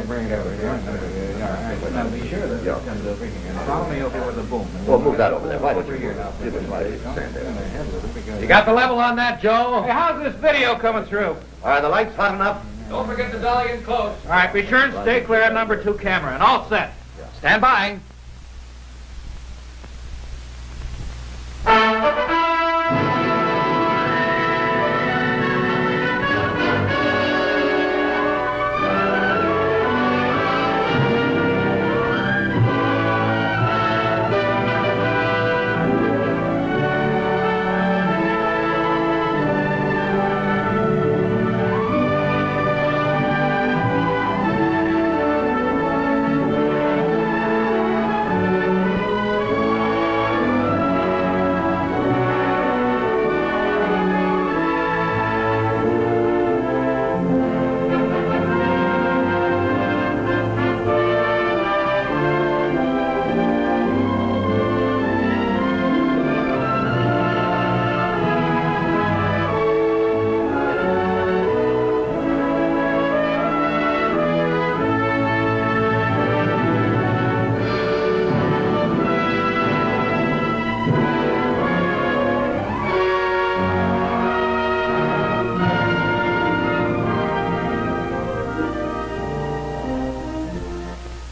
bring it over here. Now be sure that it comes over here. Follow me over with the boom. Well, move that over there. Why don't you give us my stand there? You got the level on that, Joe? Hey, how's this video coming through? Are the lights hot enough? Don't forget the dolly and close. All right, be sure and stay clear of number 2 camera, and all set. Stand by.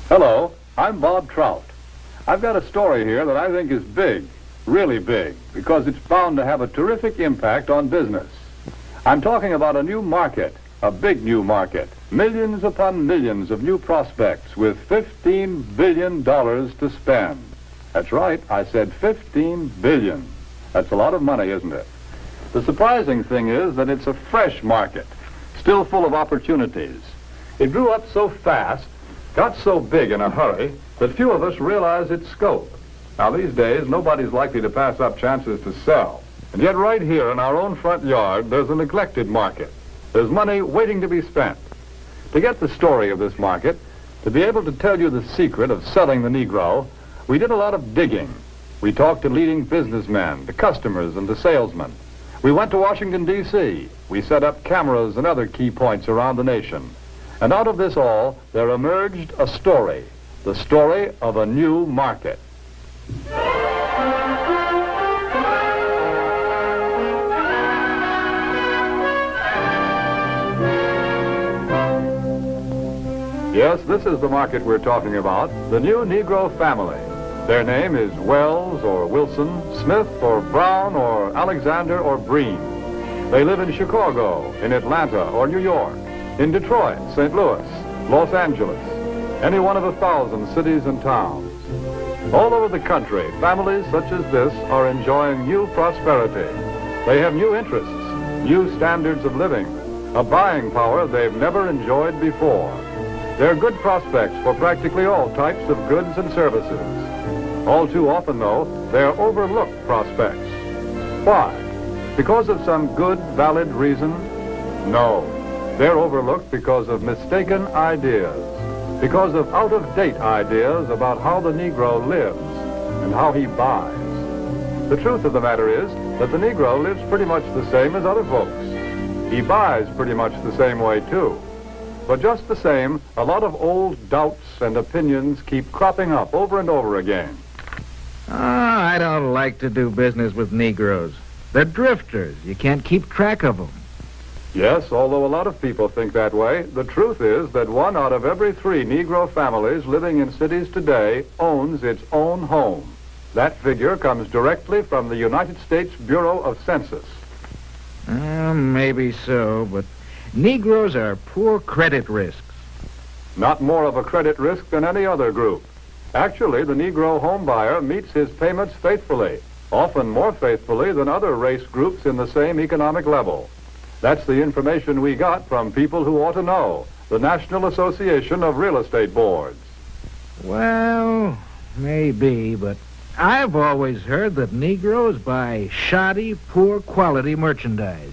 Hello, I'm Bob Trout. I've got a story here that I think is big, really big, because it's bound to have a terrific impact on business. I'm talking about a new market, a big new market, millions upon millions of new prospects with $15 billion to spend. That's right, I said $15 billion. That's a lot of money, isn't it? The surprising thing is that it's a fresh market, still full of opportunities. It grew up so fast, got so big in a hurry, that few of us realize its scope. Now, these days, nobody's likely to pass up chances to sell. And yet right here in our own front yard, there's a neglected market. There's money waiting to be spent. To get the story of this market, to be able to tell you the secret of selling the Negro, we did a lot of digging. We talked to leading businessmen, to customers, and to salesmen. We went to Washington, D.C. We set up cameras and other key points around the nation. And out of this all, there emerged a story, the story of a new market. Yes, this is the market we're talking about, the new Negro family. Their name is Wells or Wilson, Smith or Brown or Alexander or Breen. They live in Chicago, in Atlanta or New York, in Detroit, St. Louis, Los Angeles, any one of 1,000 cities and towns. All over the country, families such as this are enjoying new prosperity. They have new interests, new standards of living, a buying power they've never enjoyed before. They're good prospects for practically all types of goods and services. All too often, though, they're overlooked prospects. Why? Because of some good, valid reason? No. They're overlooked because of mistaken ideas, because of out-of-date ideas about how the Negro lives and how he buys. The truth of the matter is that the Negro lives pretty much the same as other folks. He buys pretty much the same way, too. But just the same, a lot of old doubts and opinions keep cropping up over and over again. I don't like to do business with Negroes. They're drifters. You can't keep track of them. Yes, although a lot of people think that way, the truth is that 1 out of every 3 Negro families living in cities today owns its own home. That figure comes directly from the United States Bureau of Census. Maybe so, but Negroes are poor credit risks. Not more of a credit risk than any other group. Actually, the Negro homebuyer meets his payments faithfully, often more faithfully than other race groups in the same economic level. That's the information we got from people who ought to know, the National Association of Real Estate Boards. Well, maybe, but I've always heard that Negroes buy shoddy, poor quality merchandise.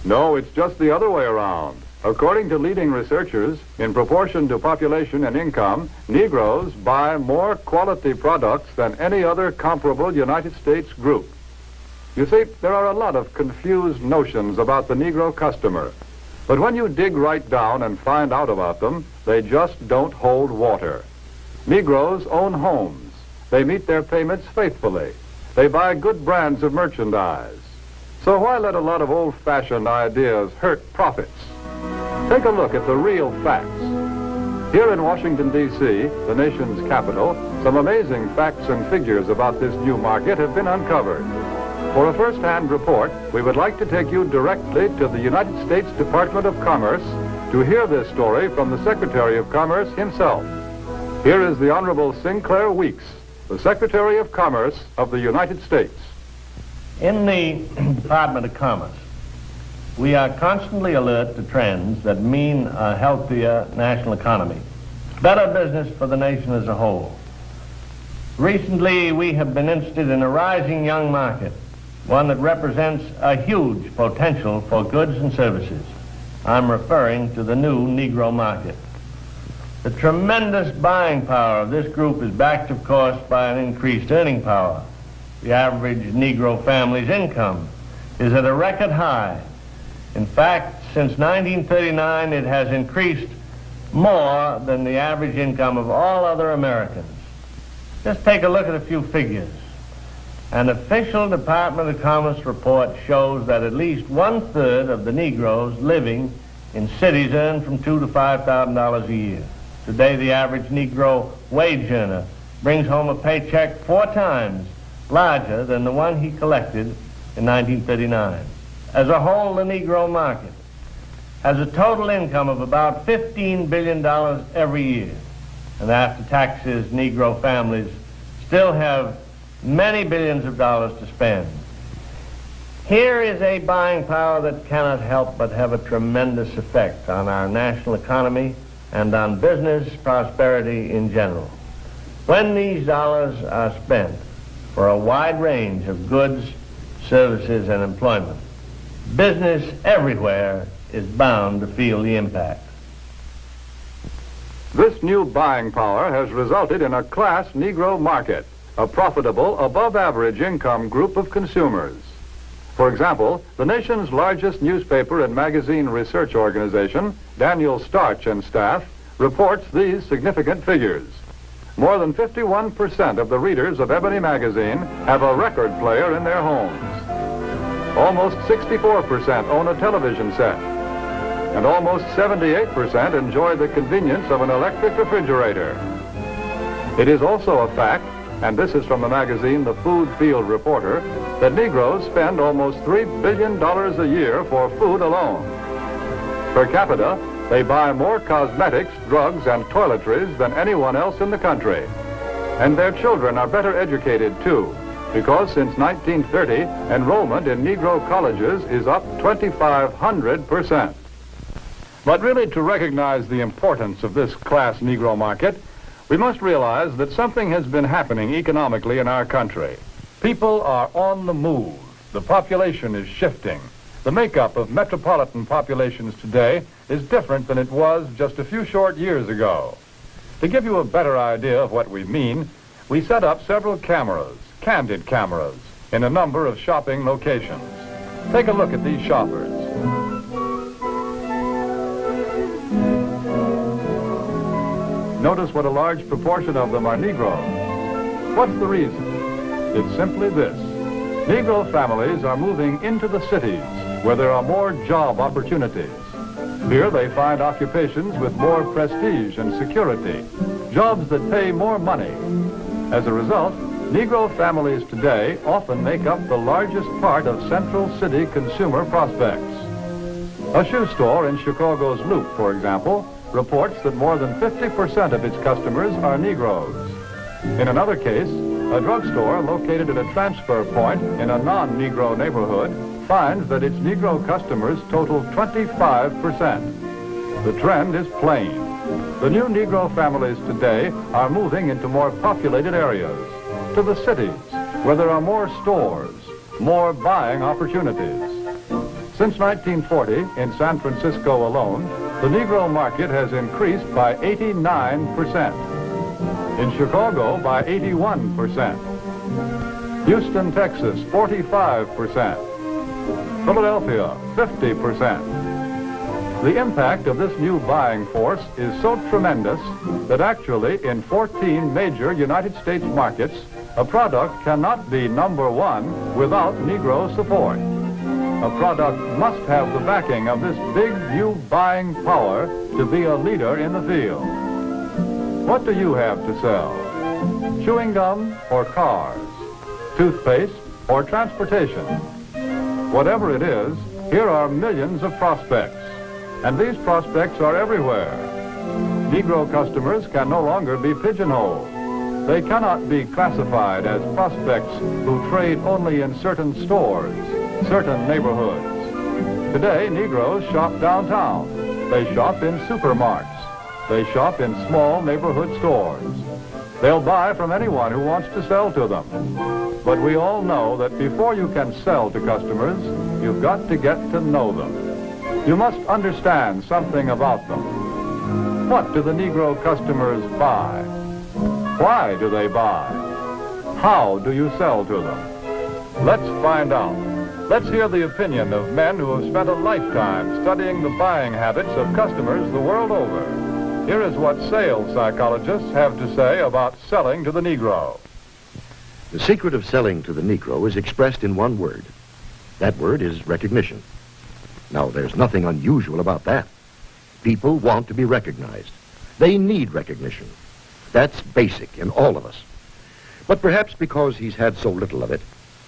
No, it's just the other way around. According to leading researchers, in proportion to population and income, Negroes buy more quality products than any other comparable United States group. You see, there are a lot of confused notions about the Negro customer. But when you dig right down and find out about them, they just don't hold water. Negroes own homes. They meet their payments faithfully. They buy good brands of merchandise. So why let a lot of old-fashioned ideas hurt profits? Take a look at the real facts. Here in Washington, D.C., the nation's capital, some amazing facts and figures about this new market have been uncovered. For a first-hand report, we would like to take you directly to the United States Department of Commerce to hear this story from the Secretary of Commerce himself. Here is the Honorable Sinclair Weeks, the Secretary of Commerce of the United States. In the Department of Commerce, we are constantly alert to trends that mean a healthier national economy, better business for the nation as a whole. Recently, we have been interested in a rising young market, one that represents a huge potential for goods and services. I'm referring to the new Negro market. The tremendous buying power of this group is backed, of course, by an increased earning power. The average Negro family's income is at a record high. In fact, since 1939, it has increased more than the average income of all other Americans. Just take a look at a few figures. An official Department of Commerce report shows that at least 1/3 of the Negroes living in cities earn from $2,000 to $5,000 a year. Today, the average Negro wage earner brings home a paycheck 4 times larger than the one he collected in 1939. As a whole, the Negro market has a total income of about $15 billion every year. And after taxes, Negro families still have many billions of dollars to spend. Here is a buying power that cannot help but have a tremendous effect on our national economy and on business prosperity in general. When these dollars are spent for a wide range of goods, services, and employment, business everywhere is bound to feel the impact. This new buying power has resulted in a class Negro market, a profitable, above-average income group of consumers. For example, the nation's largest newspaper and magazine research organization, Daniel Starch and Staff, reports these significant figures. More than 51% of the readers of Ebony magazine have a record player in their homes. Almost 64% own a television set. And almost 78% enjoy the convenience of an electric refrigerator. It is also a fact, and this is from the magazine The Food Field Reporter, that Negroes spend almost $3 billion a year for food alone. Per capita, they buy more cosmetics, drugs, and toiletries than anyone else in the country. And their children are better educated, too, because since 1930, enrollment in Negro colleges is up 2,500%. But really, to recognize the importance of this class Negro market, we must realize that something has been happening economically in our country. People are on the move. The population is shifting. The makeup of metropolitan populations today is different than it was just a few short years ago. To give you a better idea of what we mean, we set up several cameras, candid cameras, in a number of shopping locations. Take a look at these shoppers. Notice what a large proportion of them are Negroes. What's the reason? It's simply this. Negro families are moving into the cities where there are more job opportunities. Here they find occupations with more prestige and security, jobs that pay more money. As a result, Negro families today often make up the largest part of Central City consumer prospects. A shoe store in Chicago's Loop, for example, reports that more than 50% of its customers are Negroes. In another case, a drugstore located at a transfer point in a non-Negro neighborhood finds that its Negro customers total 25%. The trend is plain. The new Negro families today are moving into more populated areas, to the cities, where there are more stores, more buying opportunities. Since 1940, in San Francisco alone, the Negro market has increased by 89%. In Chicago, by 81%. Houston, Texas, 45%. Philadelphia, 50%. The impact of this new buying force is so tremendous that actually in 14 major United States markets, a product cannot be number one without Negro support. A product must have the backing of this big new buying power to be a leader in the field. What do you have to sell? Chewing gum or cars? Toothpaste or transportation? Whatever it is, here are millions of prospects, and these prospects are everywhere. Negro customers can no longer be pigeonholed. They cannot be classified as prospects who trade only in certain stores, certain neighborhoods. Today, Negroes shop downtown. They shop in supermarkets. They shop in small neighborhood stores. They'll buy from anyone who wants to sell to them. But we all know that before you can sell to customers, you've got to get to know them. You must understand something about them. What do the Negro customers buy? Why do they buy? How do you sell to them? Let's find out. Let's hear the opinion of men who have spent a lifetime studying the buying habits of customers the world over. Here is what sales psychologists have to say about selling to the Negro. The secret of selling to the Negro is expressed in one word. That word is recognition. Now, there's nothing unusual about that. People want to be recognized. They need recognition. That's basic in all of us. But perhaps because he's had so little of it,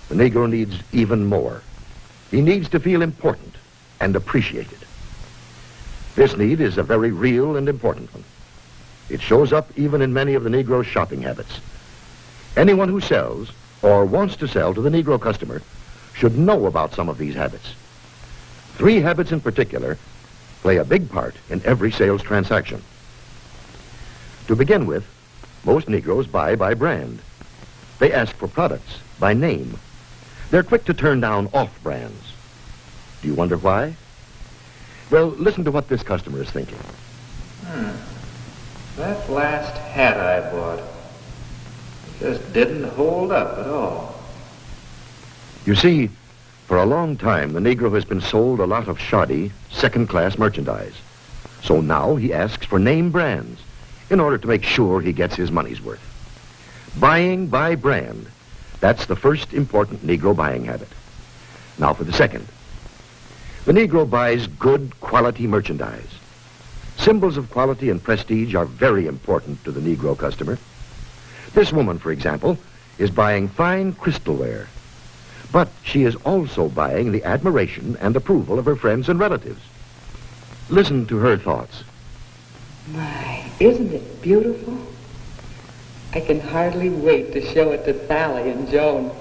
the Negro needs even more. He needs to feel important and appreciated. This need is a very real and important one. It shows up even in many of the Negro's shopping habits. Anyone who sells or wants to sell to the Negro customer should know about some of these habits. 3 habits in particular play a big part in every sales transaction. To begin with, most Negroes buy by brand. They ask for products by name. They're quick to turn down off-brands. Do you wonder why? Well, listen to what this customer is thinking. That last hat I bought just didn't hold up at all. You see, for a long time, the Negro has been sold a lot of shoddy, second-class merchandise. So now he asks for name brands in order to make sure he gets his money's worth. Buying by brand, that's the first important Negro buying habit. Now for the second. The Negro buys good quality merchandise. Symbols of quality and prestige are very important to the Negro customer. This woman, for example, is buying fine crystalware. But she is also buying the admiration and approval of her friends and relatives. Listen to her thoughts. My, isn't it beautiful? I can hardly wait to show it to Sally and Joan.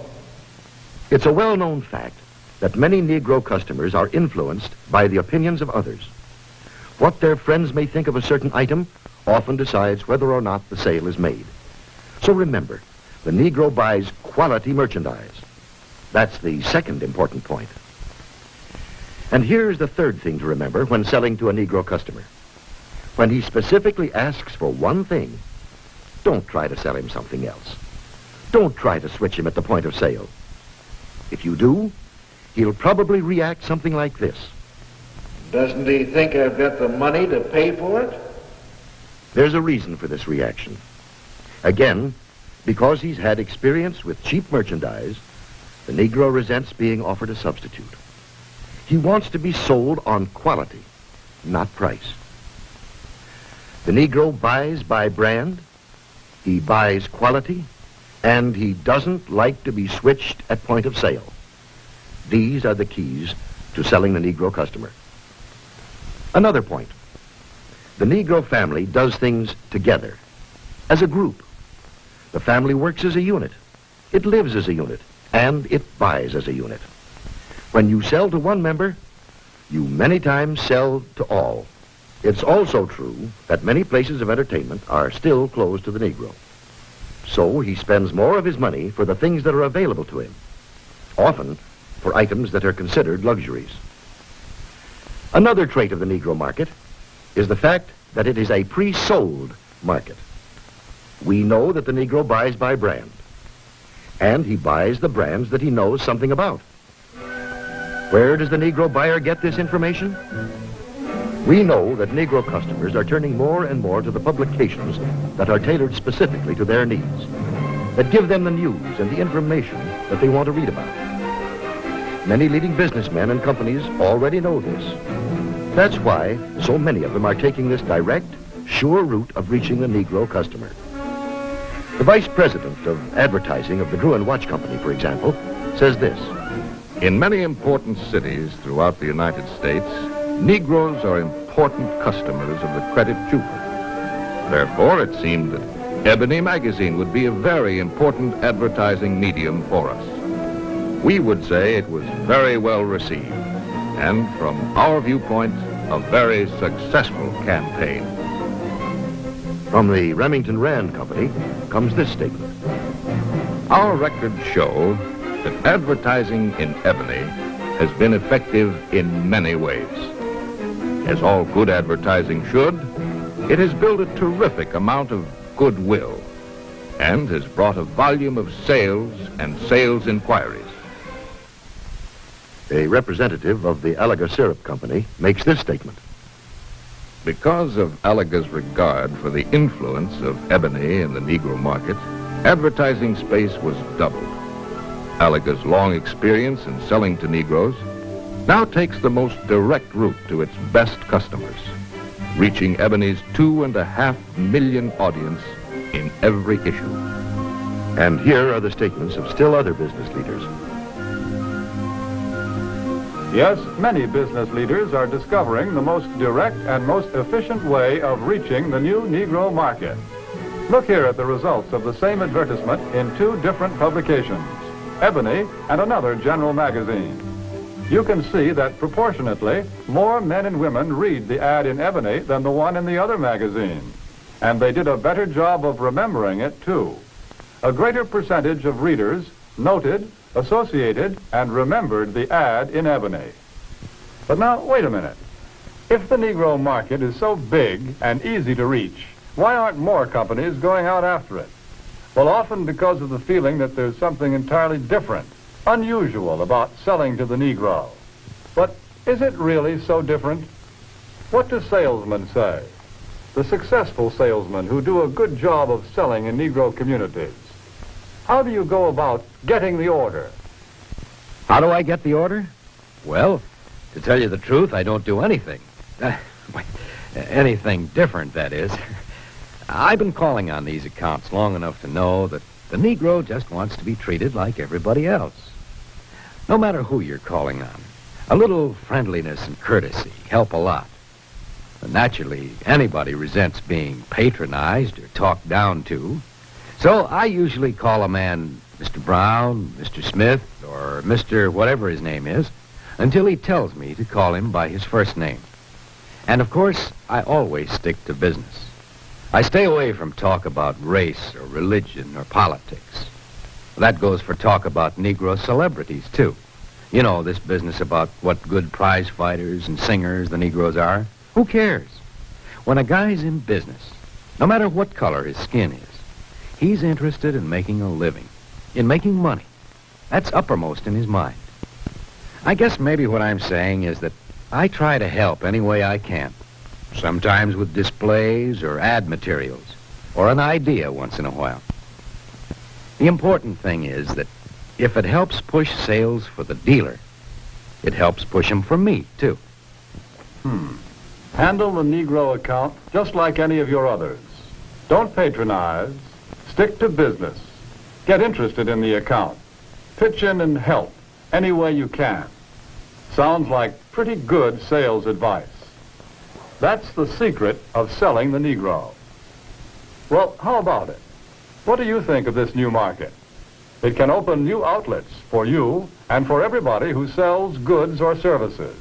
It's a well-known fact that many Negro customers are influenced by the opinions of others. What their friends may think of a certain item often decides whether or not the sale is made. So remember, the Negro buys quality merchandise. That's the second important point. And here's the third thing to remember when selling to a Negro customer. When he specifically asks for one thing, don't try to sell him something else. Don't try to switch him at the point of sale. If you do, he'll probably react something like this. Doesn't he think I've got the money to pay for it? There's a reason for this reaction. Again, because he's had experience with cheap merchandise, the Negro resents being offered a substitute. He wants to be sold on quality, not price. The Negro buys by brand, he buys quality, and he doesn't like to be switched at point of sale. These are the keys to selling the Negro customer. Another point. The Negro family does things together, as a group. The family works as a unit. It lives as a unit, and it buys as a unit. When you sell to one member, you many times sell to all. It's also true that many places of entertainment are still closed to the Negro. So he spends more of his money for the things that are available to him, often for items that are considered luxuries. Another trait of the Negro market is the fact that it is a pre-sold market. We know that the Negro buys by brand, and he buys the brands that he knows something about. Where does the Negro buyer get this information? We know that Negro customers are turning more and more to the publications that are tailored specifically to their needs, that give them the news and the information that they want to read about. Many leading businessmen and companies already know this. That's why so many of them are taking this direct, sure route of reaching the Negro customer. The vice president of advertising of the Gruen Watch Company, for example, says this. In many important cities throughout the United States, Negroes are important customers of the credit jeweler. Therefore, it seemed that Ebony magazine would be a very important advertising medium for us. We would say it was very well received, and from our viewpoint, a very successful campaign. From the Remington Rand Company comes this statement. Our records show that advertising in Ebony has been effective in many ways. As all good advertising should, it has built a terrific amount of goodwill and has brought a volume of sales and sales inquiries. A representative of the Alaga Syrup Company makes this statement. Because of Alaga's regard for the influence of Ebony in the Negro market, advertising space was doubled. Alaga's long experience in selling to Negroes now takes the most direct route to its best customers, reaching Ebony's 2.5 million audience in every issue. And here are the statements of still other business leaders. Yes, many business leaders are discovering the most direct and most efficient way of reaching the new Negro market. Look here at the results of the same advertisement in two different publications, Ebony and another general magazine. You can see that proportionately, more men and women read the ad in Ebony than the one in the other magazine. And they did a better job of remembering it, too. A greater percentage of readers noted, associated, and remembered the ad in Ebony. But now, wait a minute. If the Negro market is so big and easy to reach, why aren't more companies going out after it? Well, often because of the feeling that there's something entirely different, unusual about selling to the Negro. But is it really so different? What do salesmen say? The successful salesmen who do a good job of selling in Negro communities. How do you go about getting the order? How do I get the order? Well, to tell you the truth, I don't do anything. Anything different, that is. I've been calling on these accounts long enough to know that the Negro just wants to be treated like everybody else. No matter who you're calling on, a little friendliness and courtesy help a lot. But naturally, anybody resents being patronized or talked down to. So I usually call a man Mr. Brown, Mr. Smith, or Mr. whatever his name is, until he tells me to call him by his first name. And of course, I always stick to business. I stay away from talk about race or religion or politics. That goes for talk about Negro celebrities, too. You know, this business about what good prize fighters and singers the Negroes are. Who cares? When a guy's in business, no matter what color his skin is, he's interested in making a living, in making money. That's uppermost in his mind. I guess maybe what I'm saying is that I try to help any way I can, sometimes with displays or ad materials, or an idea once in a while. The important thing is that if it helps push sales for the dealer, it helps push them for me, too. Handle the Negro account just like any of your others. Don't patronize. Stick to business. Get interested in the account. Pitch in and help any way you can. Sounds like pretty good sales advice. That's the secret of selling the Negro. Well, how about it? What do you think of this new market? It can open new outlets for you and for everybody who sells goods or services.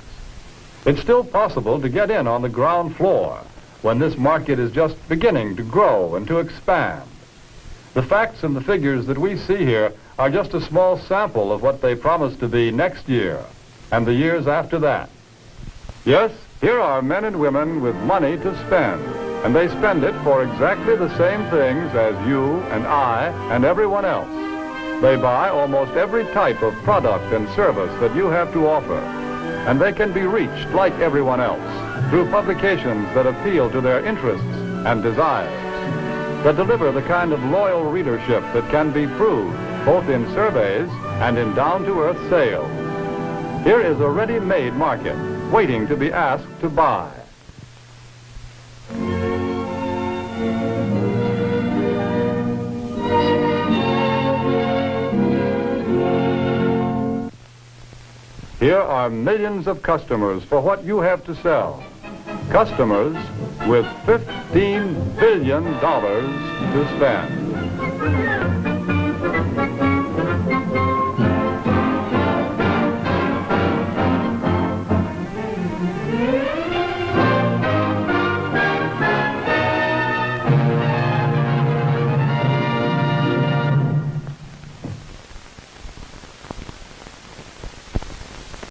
It's still possible to get in on the ground floor when this market is just beginning to grow and to expand. The facts and the figures that we see here are just a small sample of what they promise to be next year and the years after that. Yes, here are men and women with money to spend, and they spend it for exactly the same things as you and I and everyone else. They buy almost every type of product and service that you have to offer, and they can be reached like everyone else. through publications that appeal to their interests and desires, that deliver the kind of loyal readership that can be proved both in surveys and in down-to-earth sales. Here is a ready-made market waiting to be asked to buy. Here are millions of customers for what you have to sell. Customers with $15 billion to spend.